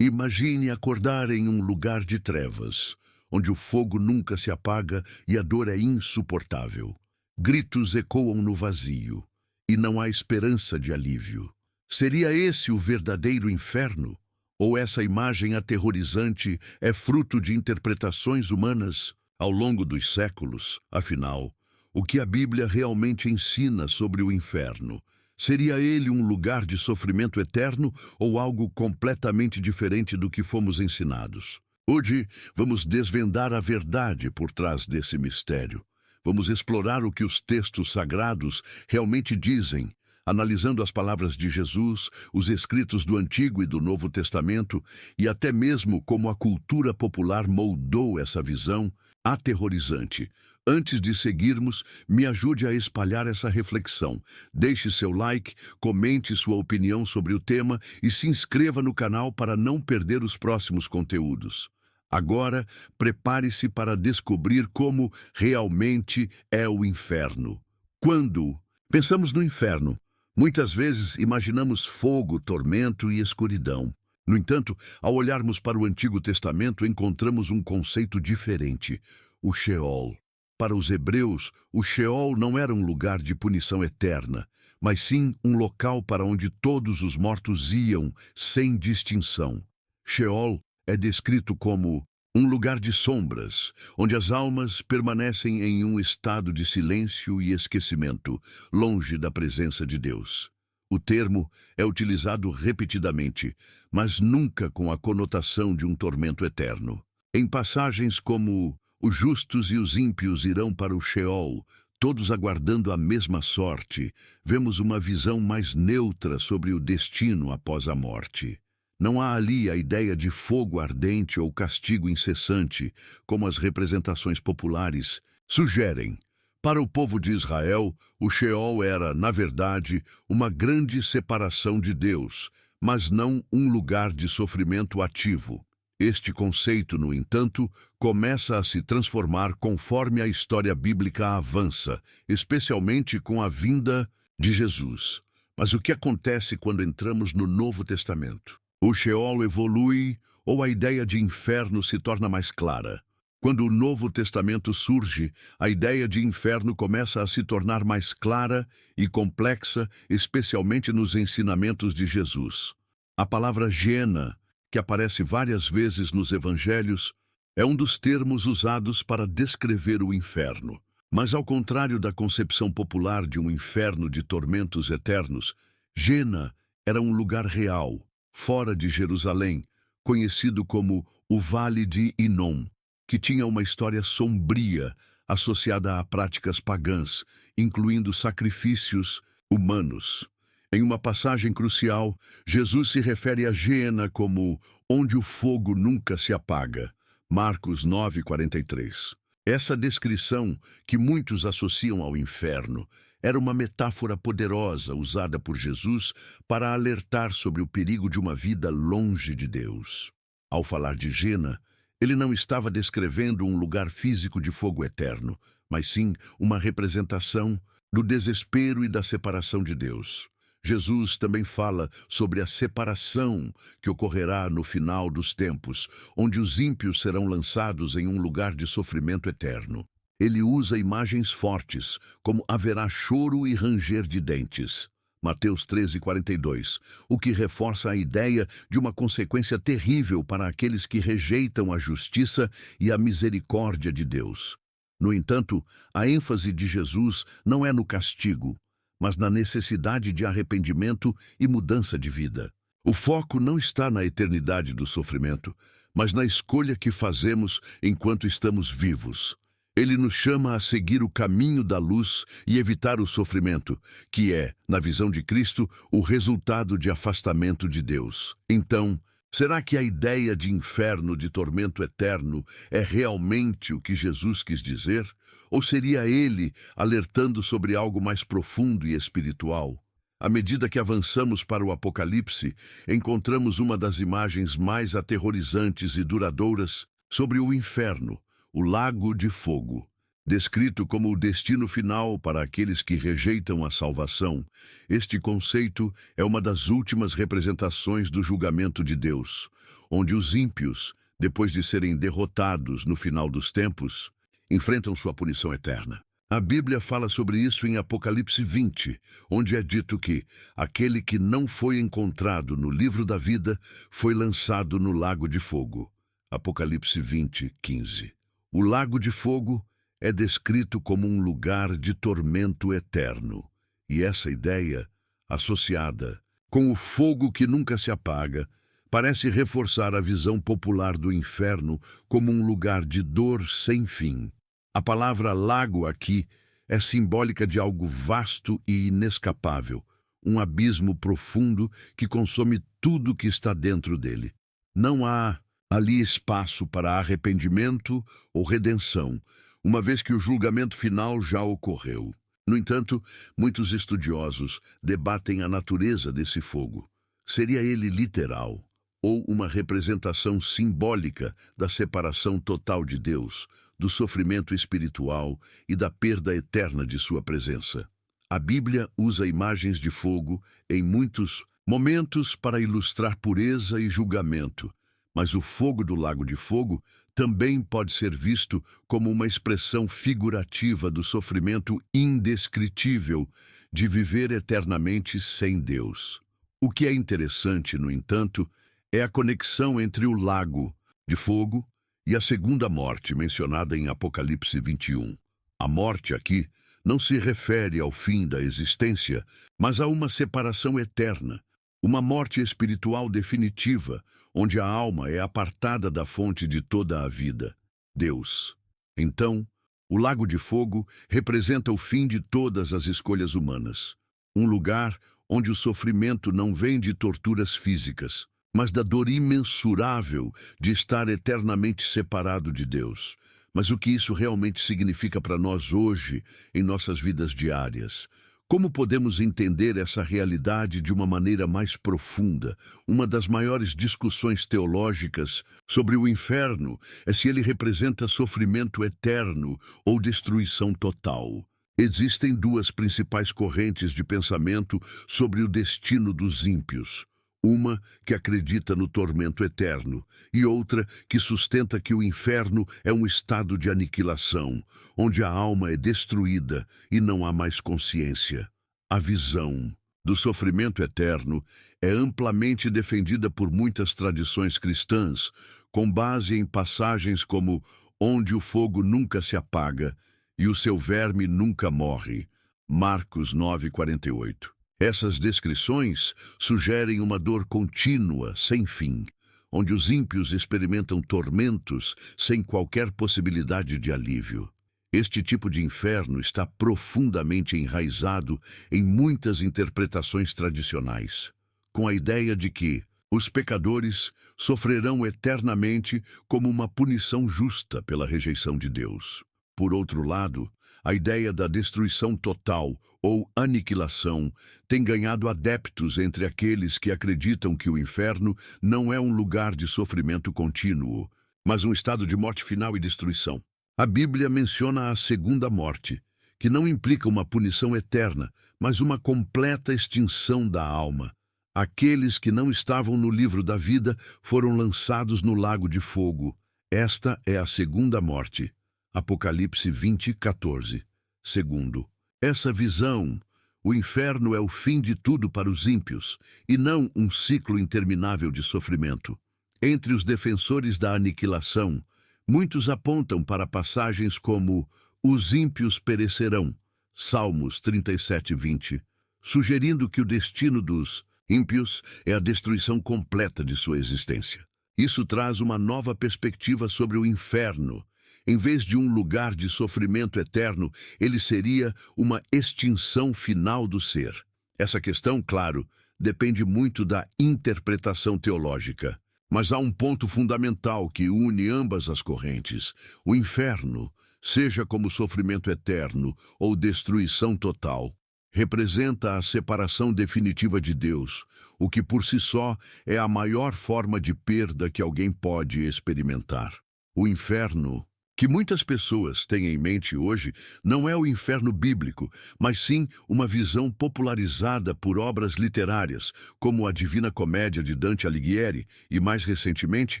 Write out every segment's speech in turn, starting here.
Imagine acordar em um lugar de trevas, onde o fogo nunca se apaga e a dor é insuportável. Gritos ecoam no vazio, e não há esperança de alívio. Seria esse o verdadeiro inferno? Ou essa imagem aterrorizante é fruto de interpretações humanas ao longo dos séculos? Afinal, o que a Bíblia realmente ensina sobre o inferno? Seria ele um lugar de sofrimento eterno ou algo completamente diferente do que fomos ensinados? Hoje, vamos desvendar a verdade por trás desse mistério. Vamos explorar o que os textos sagrados realmente dizem, analisando as palavras de Jesus, os escritos do Antigo e do Novo Testamento e até mesmo como a cultura popular moldou essa visão aterrorizante. Antes de seguirmos, me ajude a espalhar essa reflexão. Deixe seu like, comente sua opinião sobre o tema e se inscreva no canal para não perder os próximos conteúdos. Agora, prepare-se para descobrir como realmente é o inferno. Quando pensamos no inferno, muitas vezes imaginamos fogo, tormento e escuridão. No entanto, ao olharmos para o Antigo Testamento, encontramos um conceito diferente: o Sheol. Para os hebreus, o Sheol não era um lugar de punição eterna, mas sim um local para onde todos os mortos iam, sem distinção. Sheol é descrito como um lugar de sombras, onde as almas permanecem em um estado de silêncio e esquecimento, longe da presença de Deus. O termo é utilizado repetidamente, mas nunca com a conotação de um tormento eterno. Em passagens como "os justos e os ímpios irão para o Sheol, todos aguardando a mesma sorte", vemos uma visão mais neutra sobre o destino após a morte. Não há ali a ideia de fogo ardente ou castigo incessante, como as representações populares sugerem. Para o povo de Israel, o Sheol era, na verdade, uma grande separação de Deus, mas não um lugar de sofrimento ativo. Este conceito, no entanto, começa a se transformar conforme a história bíblica avança, especialmente com a vinda de Jesus. Mas o que acontece quando entramos no Novo Testamento? O Sheol evolui ou a ideia de inferno se torna mais clara. Quando o Novo Testamento surge, a ideia de inferno começa a se tornar mais clara e complexa, especialmente nos ensinamentos de Jesus. A palavra Geena, que aparece várias vezes nos evangelhos, é um dos termos usados para descrever o inferno. Mas ao contrário da concepção popular de um inferno de tormentos eternos, Geena era um lugar real, fora de Jerusalém, conhecido como o Vale de Inom, que tinha uma história sombria associada a práticas pagãs, incluindo sacrifícios humanos. Em uma passagem crucial, Jesus se refere a Geena como "onde o fogo nunca se apaga", Marcos 9:43. Essa descrição, que muitos associam ao inferno, era uma metáfora poderosa usada por Jesus para alertar sobre o perigo de uma vida longe de Deus. Ao falar de Geena, ele não estava descrevendo um lugar físico de fogo eterno, mas sim uma representação do desespero e da separação de Deus. Jesus também fala sobre a separação que ocorrerá no final dos tempos, onde os ímpios serão lançados em um lugar de sofrimento eterno. Ele usa imagens fortes, como haverá choro e ranger de dentes, Mateus 13:42, o que reforça a ideia de uma consequência terrível para aqueles que rejeitam a justiça e a misericórdia de Deus. No entanto, a ênfase de Jesus não é no castigo, mas na necessidade de arrependimento e mudança de vida. O foco não está na eternidade do sofrimento, mas na escolha que fazemos enquanto estamos vivos. Ele nos chama a seguir o caminho da luz e evitar o sofrimento, que é, na visão de Cristo, o resultado de afastamento de Deus. Então, será que a ideia de inferno, de tormento eterno, é realmente o que Jesus quis dizer? Ou seria ele alertando sobre algo mais profundo e espiritual? À medida que avançamos para o Apocalipse, encontramos uma das imagens mais aterrorizantes e duradouras sobre o inferno: o lago de fogo. Descrito como o destino final para aqueles que rejeitam a salvação, este conceito é uma das últimas representações do julgamento de Deus, onde os ímpios, depois de serem derrotados no final dos tempos, enfrentam sua punição eterna. A Bíblia fala sobre isso em Apocalipse 20, onde é dito que aquele que não foi encontrado no livro da vida foi lançado no lago de fogo. Apocalipse 20, 15. O lago de fogo é descrito como um lugar de tormento eterno, e essa ideia, associada com o fogo que nunca se apaga, parece reforçar a visão popular do inferno como um lugar de dor sem fim. A palavra lago aqui é simbólica de algo vasto e inescapável, um abismo profundo que consome tudo que está dentro dele. Não há ali espaço para arrependimento ou redenção, uma vez que o julgamento final já ocorreu. No entanto, muitos estudiosos debatem a natureza desse fogo. Seria ele literal ou uma representação simbólica da separação total de Deus, do sofrimento espiritual e da perda eterna de sua presença? A Bíblia usa imagens de fogo em muitos momentos para ilustrar pureza e julgamento, mas o fogo do lago de fogo também pode ser visto como uma expressão figurativa do sofrimento indescritível de viver eternamente sem Deus. O que é interessante, no entanto, é a conexão entre o lago de fogo e a segunda morte mencionada em Apocalipse 21. A morte aqui não se refere ao fim da existência, mas a uma separação eterna, uma morte espiritual definitiva, onde a alma é apartada da fonte de toda a vida, Deus. Então, o lago de fogo representa o fim de todas as escolhas humanas, um lugar onde o sofrimento não vem de torturas físicas, mas da dor imensurável de estar eternamente separado de Deus. Mas o que isso realmente significa para nós hoje, em nossas vidas diárias? Como podemos entender essa realidade de uma maneira mais profunda? Uma das maiores discussões teológicas sobre o inferno é se ele representa sofrimento eterno ou destruição total. Existem duas principais correntes de pensamento sobre o destino dos ímpios. Uma que acredita no tormento eterno e outra que sustenta que o inferno é um estado de aniquilação, onde a alma é destruída e não há mais consciência. A visão do sofrimento eterno é amplamente defendida por muitas tradições cristãs, com base em passagens como onde o fogo nunca se apaga e o seu verme nunca morre, Marcos 9:48. Essas descrições sugerem uma dor contínua, sem fim, onde os ímpios experimentam tormentos sem qualquer possibilidade de alívio. Este tipo de inferno está profundamente enraizado em muitas interpretações tradicionais, com a ideia de que os pecadores sofrerão eternamente como uma punição justa pela rejeição de Deus. Por outro lado, a ideia da destruição total ou aniquilação tem ganhado adeptos entre aqueles que acreditam que o inferno não é um lugar de sofrimento contínuo, mas um estado de morte final e destruição. A Bíblia menciona a segunda morte, que não implica uma punição eterna, mas uma completa extinção da alma. Aqueles que não estavam no livro da vida foram lançados no lago de fogo. Esta é a segunda morte. Apocalipse 20:14. Segundo, essa visão, o inferno é o fim de tudo para os ímpios, e não um ciclo interminável de sofrimento. Entre os defensores da aniquilação, muitos apontam para passagens como os ímpios perecerão, Salmos 37:20, sugerindo que o destino dos ímpios é a destruição completa de sua existência. Isso traz uma nova perspectiva sobre o inferno. Em vez de um lugar de sofrimento eterno, ele seria uma extinção final do ser. Essa questão, claro, depende muito da interpretação teológica. Mas há um ponto fundamental que une ambas as correntes. O inferno, seja como sofrimento eterno ou destruição total, representa a separação definitiva de Deus, o que por si só é a maior forma de perda que alguém pode experimentar. O inferno Que muitas pessoas têm em mente hoje não é o inferno bíblico, mas sim uma visão popularizada por obras literárias, como a Divina Comédia de Dante Alighieri e, mais recentemente,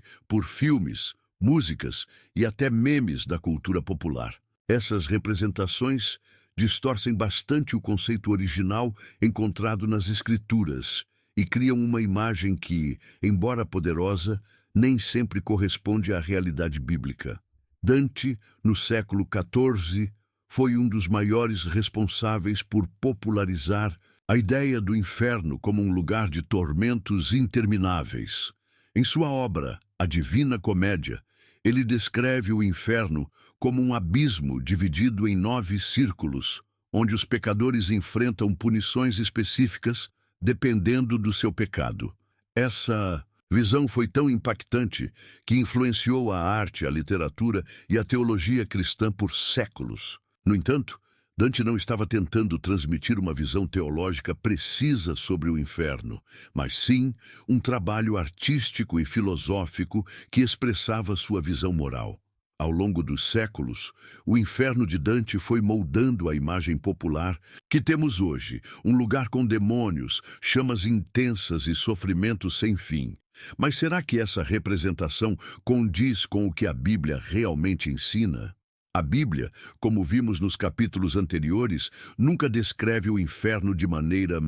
por filmes, músicas e até memes da cultura popular. Essas representações distorcem bastante o conceito original encontrado nas Escrituras e criam uma imagem que, embora poderosa, nem sempre corresponde à realidade bíblica. Dante, no século XIV, foi um dos maiores responsáveis por popularizar a ideia do inferno como um lugar de tormentos intermináveis. Em sua obra, A Divina Comédia, ele descreve o inferno como um abismo dividido em 9 círculos, onde os pecadores enfrentam punições específicas dependendo do seu pecado. Essa visão foi tão impactante que influenciou a arte, a literatura e a teologia cristã por séculos. No entanto, Dante não estava tentando transmitir uma visão teológica precisa sobre o inferno, mas sim um trabalho artístico e filosófico que expressava sua visão moral. Ao longo dos séculos, o inferno de Dante foi moldando a imagem popular que temos hoje, um lugar com demônios, chamas intensas e sofrimento sem fim. Mas será que essa representação condiz com o que a Bíblia realmente ensina? A Bíblia, como vimos nos capítulos anteriores, nunca descreve o inferno de maneira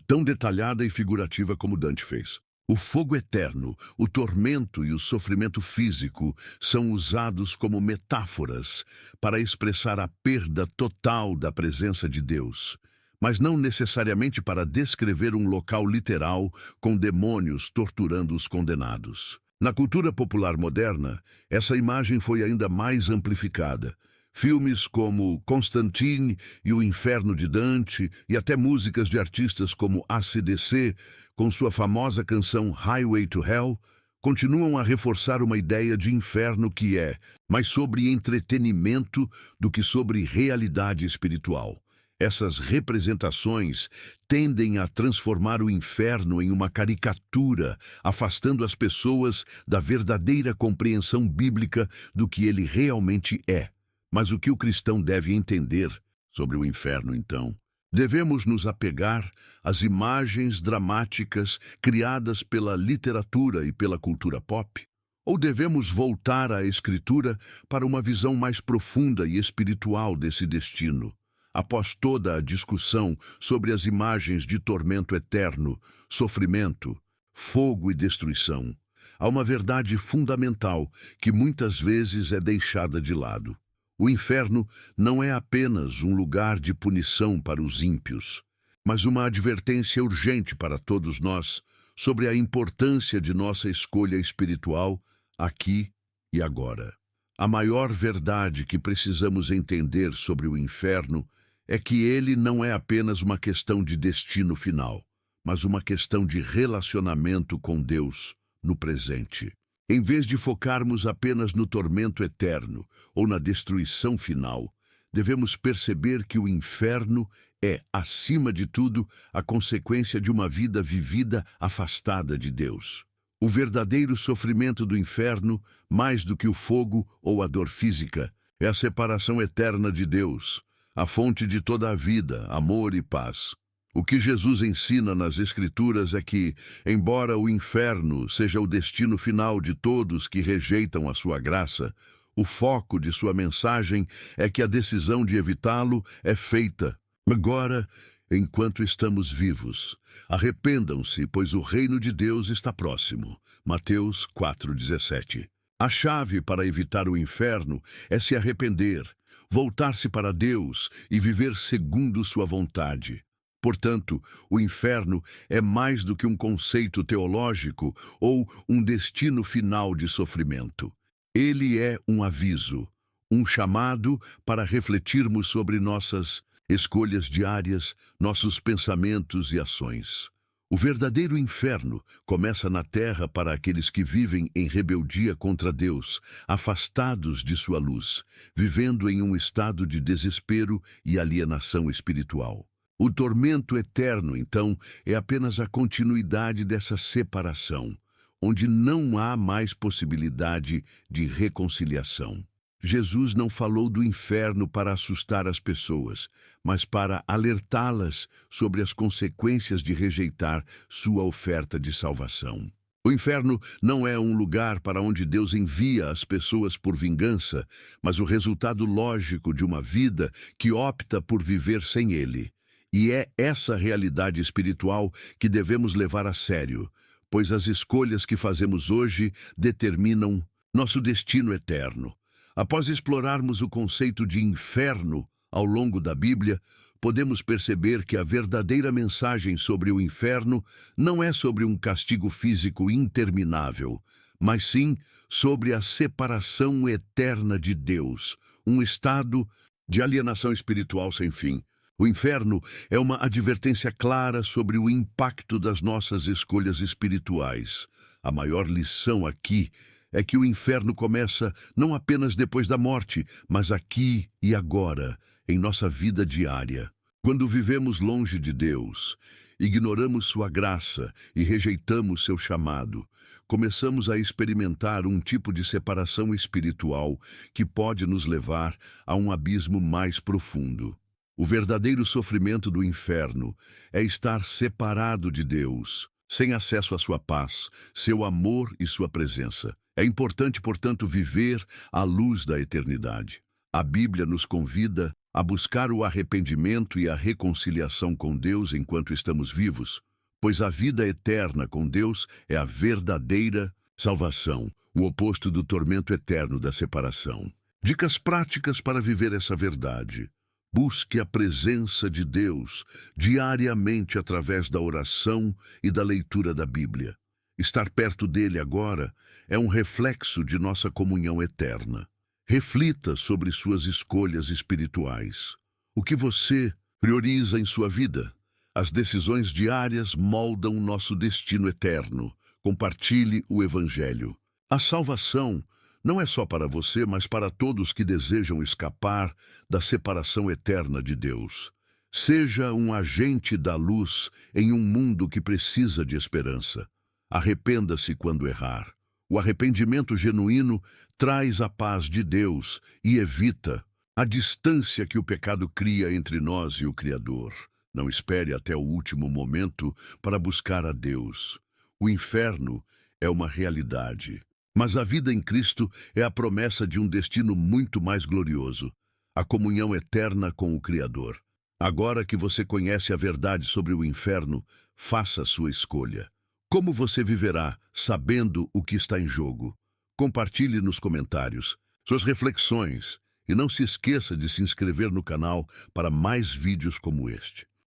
tão detalhada e figurativa como Dante fez. O fogo eterno, o tormento e o sofrimento físico são usados como metáforas para expressar a perda total da presença de Deus, mas não necessariamente para descrever um local literal com demônios torturando os condenados. Na cultura popular moderna, essa imagem foi ainda mais amplificada. Filmes como Constantine e O Inferno de Dante, e até músicas de artistas como AC/DC, com sua famosa canção Highway to Hell, continuam a reforçar uma ideia de inferno que é mais sobre entretenimento do que sobre realidade espiritual. Essas representações tendem a transformar o inferno em uma caricatura, afastando as pessoas da verdadeira compreensão bíblica do que ele realmente é. Mas o que o cristão deve entender sobre o inferno, então? Devemos nos apegar às imagens dramáticas criadas pela literatura e pela cultura pop? Ou devemos voltar à Escritura para uma visão mais profunda e espiritual desse destino? Após toda a discussão sobre as imagens de tormento eterno, sofrimento, fogo e destruição, há uma verdade fundamental que muitas vezes é deixada de lado. O inferno não é apenas um lugar de punição para os ímpios, mas uma advertência urgente para todos nós sobre a importância de nossa escolha espiritual aqui e agora. A maior verdade que precisamos entender sobre o inferno é que ele não é apenas uma questão de destino final, mas uma questão de relacionamento com Deus no presente. Em vez de focarmos apenas no tormento eterno ou na destruição final, devemos perceber que o inferno é, acima de tudo, a consequência de uma vida vivida afastada de Deus. O verdadeiro sofrimento do inferno, mais do que o fogo ou a dor física, é a separação eterna de Deus, a fonte de toda a vida, amor e paz. O que Jesus ensina nas Escrituras é que, embora o inferno seja o destino final de todos que rejeitam a sua graça, o foco de sua mensagem é que a decisão de evitá-lo é feita agora, enquanto estamos vivos. Arrependam-se, pois o reino de Deus está próximo. Mateus 4,17. A chave para evitar o inferno é se arrepender, voltar-se para Deus e viver segundo sua vontade. Portanto, o inferno é mais do que um conceito teológico ou um destino final de sofrimento. Ele é um aviso, um chamado para refletirmos sobre nossas escolhas diárias, nossos pensamentos e ações. O verdadeiro inferno começa na terra para aqueles que vivem em rebeldia contra Deus, afastados de sua luz, vivendo em um estado de desespero e alienação espiritual. O tormento eterno, então, é apenas a continuidade dessa separação, onde não há mais possibilidade de reconciliação. Jesus não falou do inferno para assustar as pessoas, mas para alertá-las sobre as consequências de rejeitar sua oferta de salvação. O inferno não é um lugar para onde Deus envia as pessoas por vingança, mas o resultado lógico de uma vida que opta por viver sem Ele. E é essa realidade espiritual que devemos levar a sério, pois as escolhas que fazemos hoje determinam nosso destino eterno. Após explorarmos o conceito de inferno ao longo da Bíblia, podemos perceber que a verdadeira mensagem sobre o inferno não é sobre um castigo físico interminável, mas sim sobre a separação eterna de Deus, um estado de alienação espiritual sem fim. O inferno é uma advertência clara sobre o impacto das nossas escolhas espirituais. A maior lição aqui é que o inferno começa não apenas depois da morte, mas aqui e agora, em nossa vida diária. Quando vivemos longe de Deus, ignoramos sua graça e rejeitamos seu chamado, começamos a experimentar um tipo de separação espiritual que pode nos levar a um abismo mais profundo. O verdadeiro sofrimento do inferno é estar separado de Deus, sem acesso à sua paz, seu amor e sua presença. É importante, portanto, viver à luz da eternidade. A Bíblia nos convida a buscar o arrependimento e a reconciliação com Deus enquanto estamos vivos, pois a vida eterna com Deus é a verdadeira salvação, o oposto do tormento eterno da separação. Dicas práticas para viver essa verdade. Busque a presença de Deus diariamente através da oração e da leitura da Bíblia. Estar perto dele agora é um reflexo de nossa comunhão eterna. Reflita sobre suas escolhas espirituais. O que você prioriza em sua vida? As decisões diárias moldam nosso destino eterno. Compartilhe o Evangelho. A salvação não é só para você, mas para todos que desejam escapar da separação eterna de Deus. Seja um agente da luz em um mundo que precisa de esperança. Arrependa-se quando errar. O arrependimento genuíno traz a paz de Deus e evita a distância que o pecado cria entre nós e o Criador. Não espere até o último momento para buscar a Deus. O inferno é uma realidade, mas a vida em Cristo é a promessa de um destino muito mais glorioso, a comunhão eterna com o Criador. Agora que você conhece a verdade sobre o inferno, faça a sua escolha. Como você viverá sabendo o que está em jogo? Compartilhe nos comentários suas reflexões e não se esqueça de se inscrever no canal para mais vídeos como este.